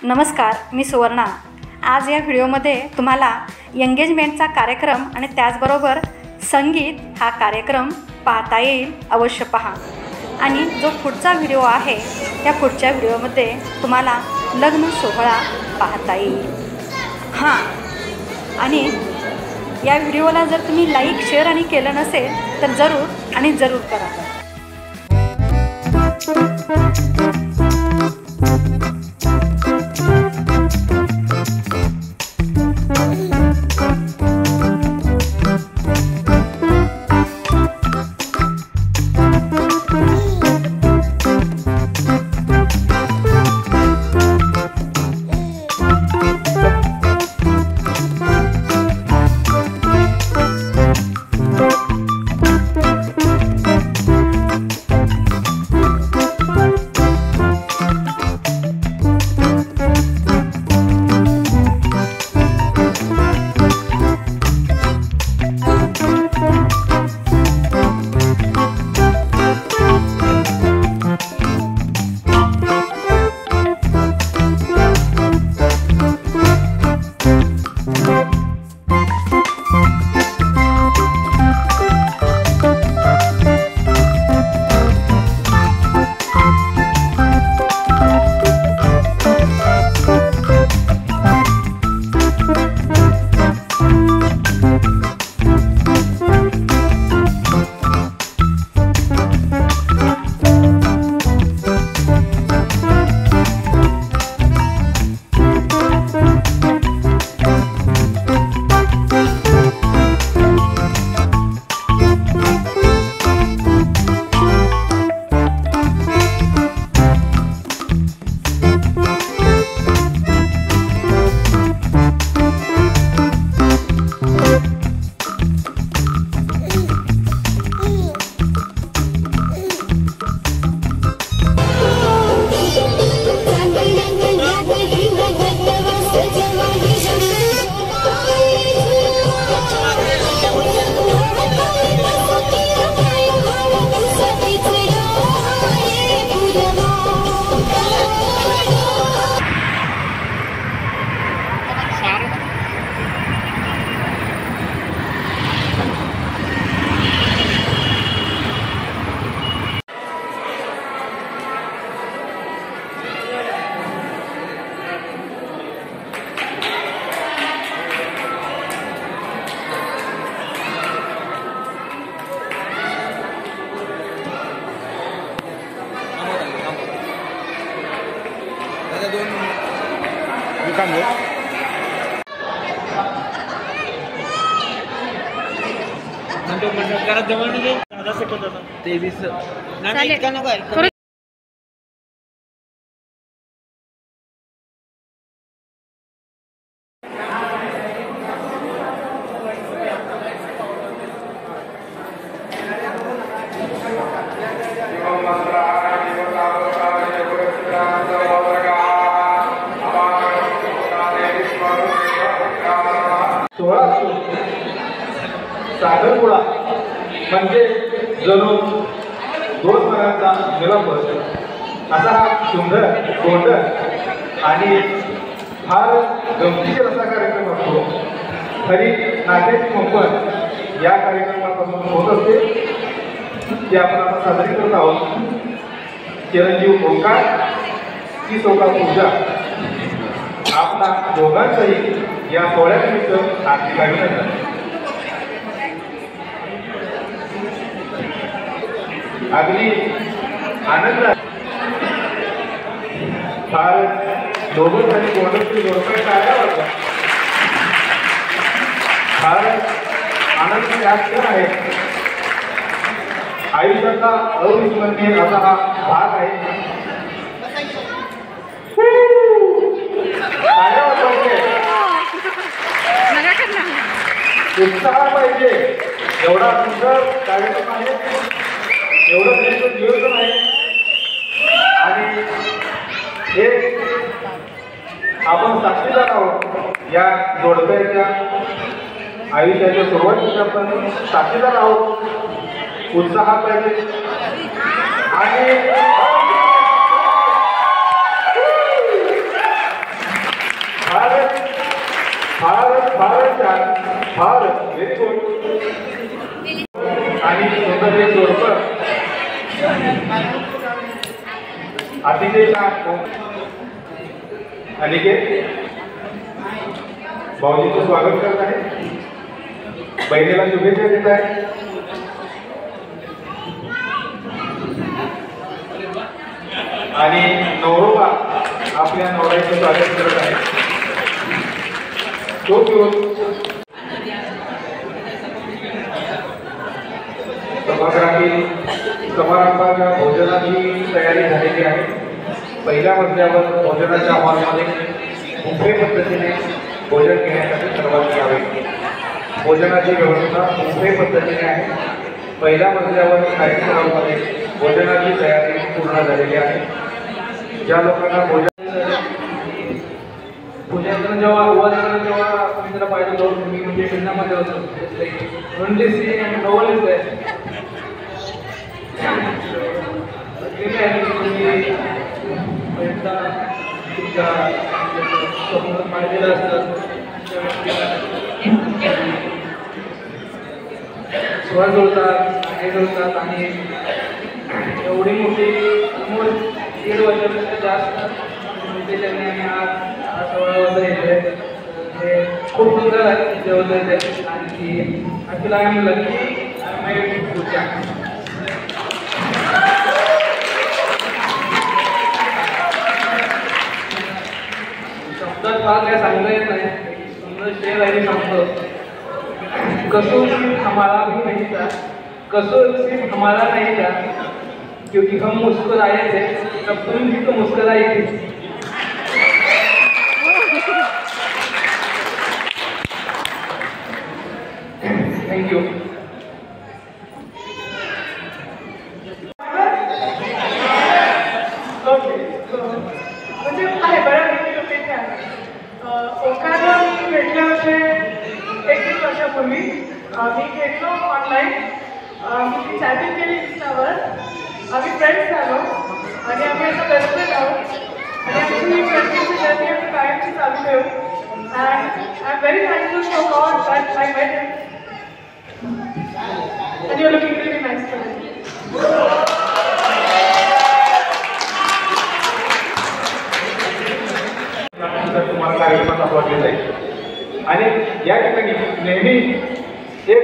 नमस्कार, मी सुवर्णा। आज या व्हिडिओमध्ये तुम्हाला एंगेजमेंटचा कार्यक्रम आणि त्याचबरोबर संगीत हा कार्यक्रम पाहता येईल। अवश्य पहा। आणि जो पुढचा व्हिडिओ आहे त्या पुढच्या व्हिडिओमध्ये तुम्हाला लग्न सोहळा पाहता येईल। हां, आणि या व्हिडिओला जर तुम्ही लाईक शेअर आणि केलं नसेल तर जरूर करा। सागरपुडा म्हणजे जणू दोन मनांचा मिलप असा हा सुंदर गोंधळ आणि फार गमतीशीर असा कार्यक्रम असतो। खरी नाट्याची मोफत या कार्यक्रमापासून होत असते, ते आपण आता साजरी करत आहोत। चिरंजीव ओंकार ती सोका पूजा आपला दोघांचाही या सोहळ्यानिमित्त हार्दिक अभिनंदन। अगदी आनंद फार दोघं आणि गोंधळची जोडपे कार्यावर फार आनंद जास्त आहे। आयुष्याचा अविस्मरणीय असा हा भाग आहे। उत्साह पाहिजे, एवढा सुंदर कार्यक्रम आहे, एवढं नियोजन आहे आणि हे आपण साक्षीदार आहोत। या जोडप्याच्या आयुष्याच्या सुरुवातीच्या आपण साक्षीदार आहोत। उत्साह पाहिजे आणि फारच छान, फार व्हेरी गुड. आणि सुंदर एक जोडपं अतिशय छान. अनिकेत भाऊजीचं स्वागत करत आहे, बहिणीला शुभेच्छा देत आहे. आणि नवरोबा आपल्या नवऱ्याचं स्वागत करत आहे. तो सभागृहातील समारंभाच्या भोजनाची तयारी झालेली आहे. पहिल्या मजल्यावर भोजनाच्या हॉलमध्ये बुफे पद्धतीने भोजन घेण्यासाठी सर्वांनी यावे. भोजनाची व्यवस्था बुफे पद्धतीने आहे. पहिल्या मजल्यावर कार्यक्रमामध्ये भोजनाची तयारी पूर्ण झालेली आहे. ज्या लोकांना भोजन जेव्हा आवाजाला जेव्हा मित्र पाहिजे होतो मी म्हणजे फिरण्यामध्ये होतो म्हणजे सी आणि नवलच आहे. पाहिलेलं असतं स्वर जोडतात, हे जोडतात आणि एवढी मोठी ऑलमोस्ट 1.5 वर्षापेक्षा जास्त त्यांनी आणि आज सोहळा वगैरे येतोय. हे खूप सुंदर आहे जेवण येते आणि ॲक्च्युली आय एम लकी शब्दात मला काय सांगता येत नाही. सुंदर शेर आहे सांगतो. कसूर सिर्फ हमारा भी नहीं था, कसूर सिर्फ हमारा नहीं था, क्योंकि हम मुस्कुराए थे तब तुम भी तो मुस्कुराई थी. Thank you. म्हणजे आहे बऱ्यापैकी लोक आहे. ओंकारला मी भेटले होते 1-1 वर्षापूर्वी. मी घेतलो ऑनलाईन, मी चॅटिंग केली इंस्टावर, आम्ही फ्रेंड्स झालो आणि आम्ही आता बेस्ट फ्रेंड आहोत आणि आमची फ्रेंडशिपची जर्नी आम्ही कायमची चालू ठेवू. And I am very thankful for God that I met him and you're looking really nice today. तुम्हाला कार्यक्रमात वाटले जाईल आणि या ठिकाणी नेहमी एक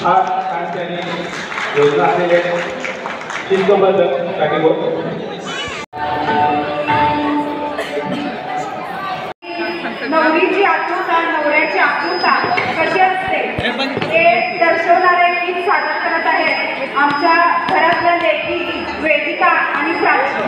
छान योजना असलेल्या शिस्तबद्ध साठी बोलतो. नवरीची आतुरता, नवऱ्याची आतुरता कशी असते ते दर्शवणारे गीत सादर करत आहे आमच्या घरातल्या लेकी वेदिका आणि Prachi.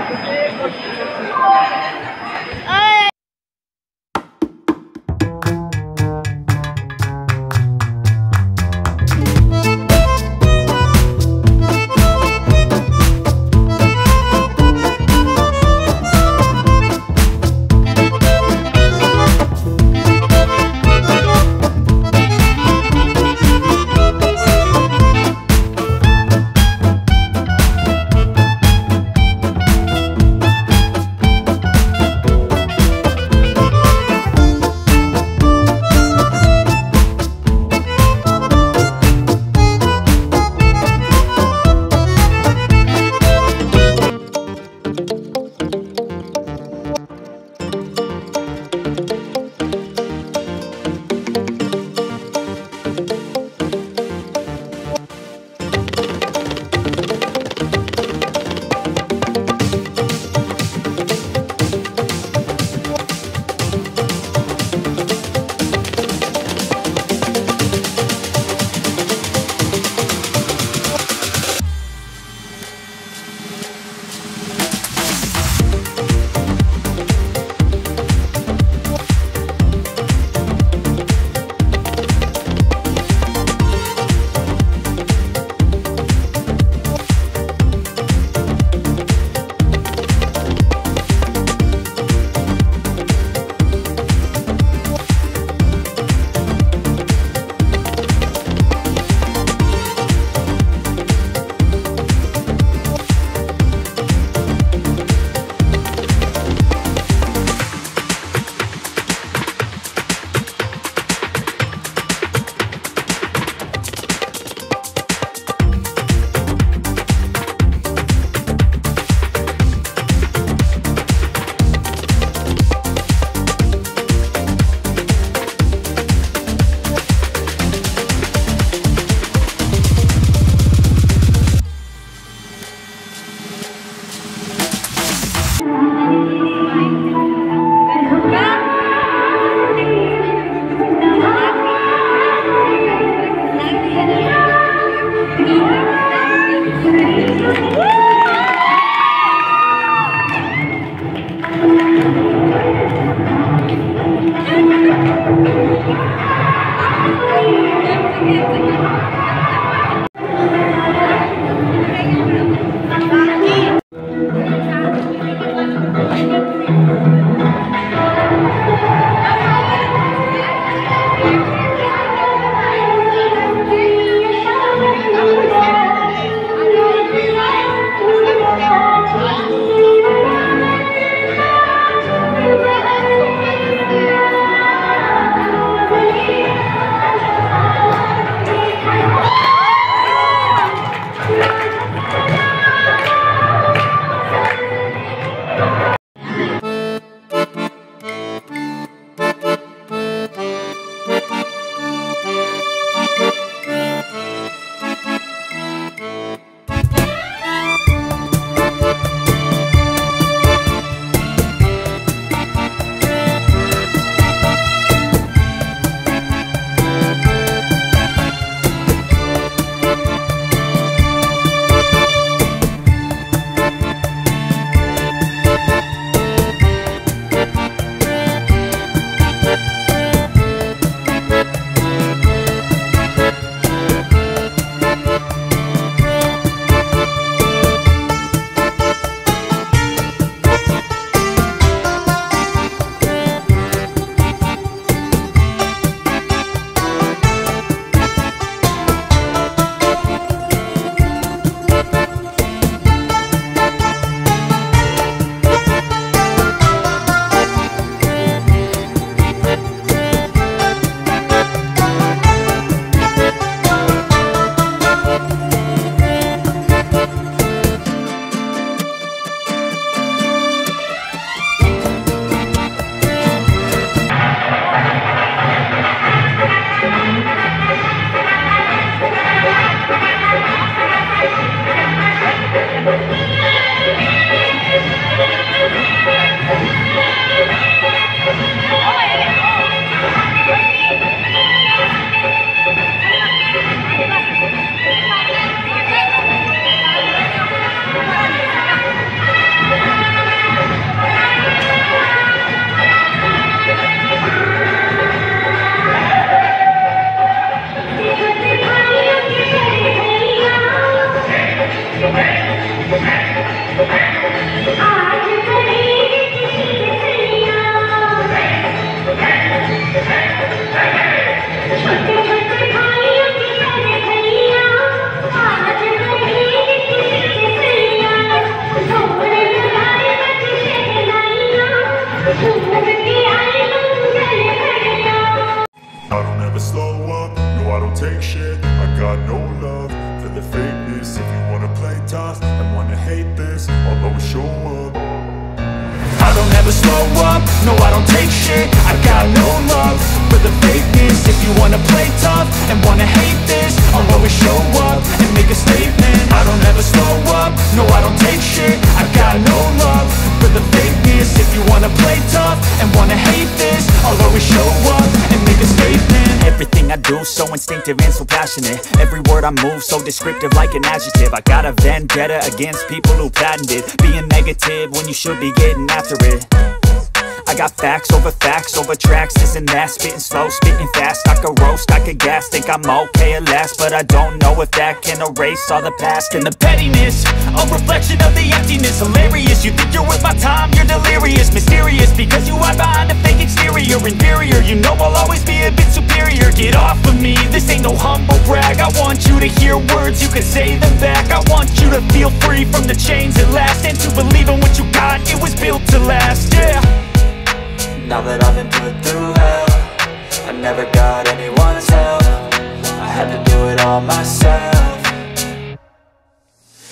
I don't ever slow up, no I don't take shit. I got no love for the fakeness. If you wanna play tough and wanna hate this, I'll always show up. I don't ever slow up, no I don't take shit. I got no love for the fakeness. If you wanna play tough and wanna hate this, I'll always show up and make a statement. I don't ever slow up, no I don't take shit. I got no love for the fakeness. If you wanna play tough and wanna hate this, I'll always show up and make a statement. Everything I do so instinctive and so passionate. Every word I move so descriptive like an adjective. I got a vendetta against people who patented being negative when you should be getting after it. I got facts over tracks, this and that. Spitting slow, spitting fast. I could roast, I could gas. Think I'm okay at last, but I don't know if that can erase all the past. And the pettiness, a reflection of the emptiness. Hilarious, you think you're worth my time, you're delirious. Mysterious, because you hide behind a fake exterior. Inferior, you know I'll always be a bit superior. Get off of me, this ain't no humble brag. I want you to hear words, you can say them back. I want you to feel free from the chains at last, and to believe in what you got, it was built to last, yeah. Now that I've been put through hell, I never got anyone's help. I had to do it all myself.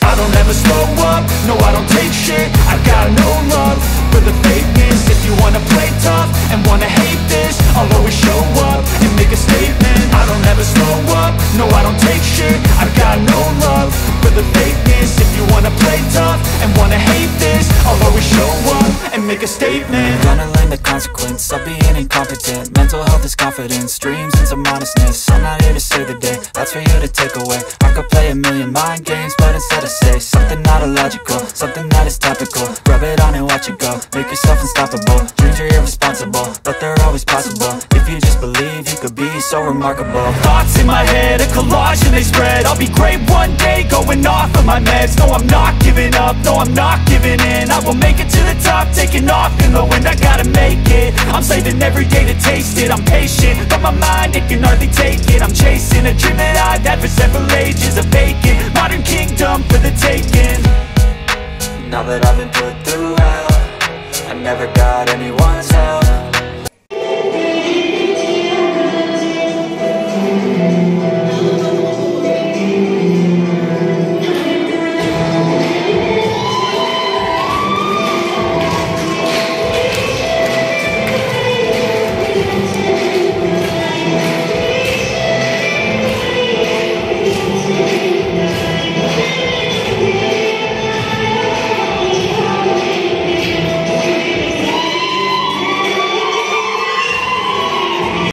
I don't ever slow up, no I don't take shit. I got no love for the fakeness. If you wanna play tough and wanna hate this, I'll always show up and make a statement. I don't ever slow up, no I don't take shit. I got no love for the fakeness. If you wanna play tough and wanna hate this, I'll always show up and make a statement. Gonna learn the consequence of being incompetent. Mental health is confidence, dreams and some modestness. I'm not here to save the day, that's for you to take away. I could play a million mind games, but instead I say something not illogical, something that is topical. Rub it on and watch it go, make yourself unstoppable. Dreams are irresponsible, but they're always possible. If you just believe, you could be so remarkable. Thoughts in my head, a collage and they spread. I'll be great one day, going off of my meds. No, I'm not giving up, no, I'm not giving in. I will make it to the top, taking off in the wind. I gotta make it, I'm saving every day to taste it. I'm patient, but my mind, it can hardly take it. I'm chasing a dream that I've had for several ages. A vacant, modern kingdom for the taking. Now that I've been put through hell, I never got anyone's help.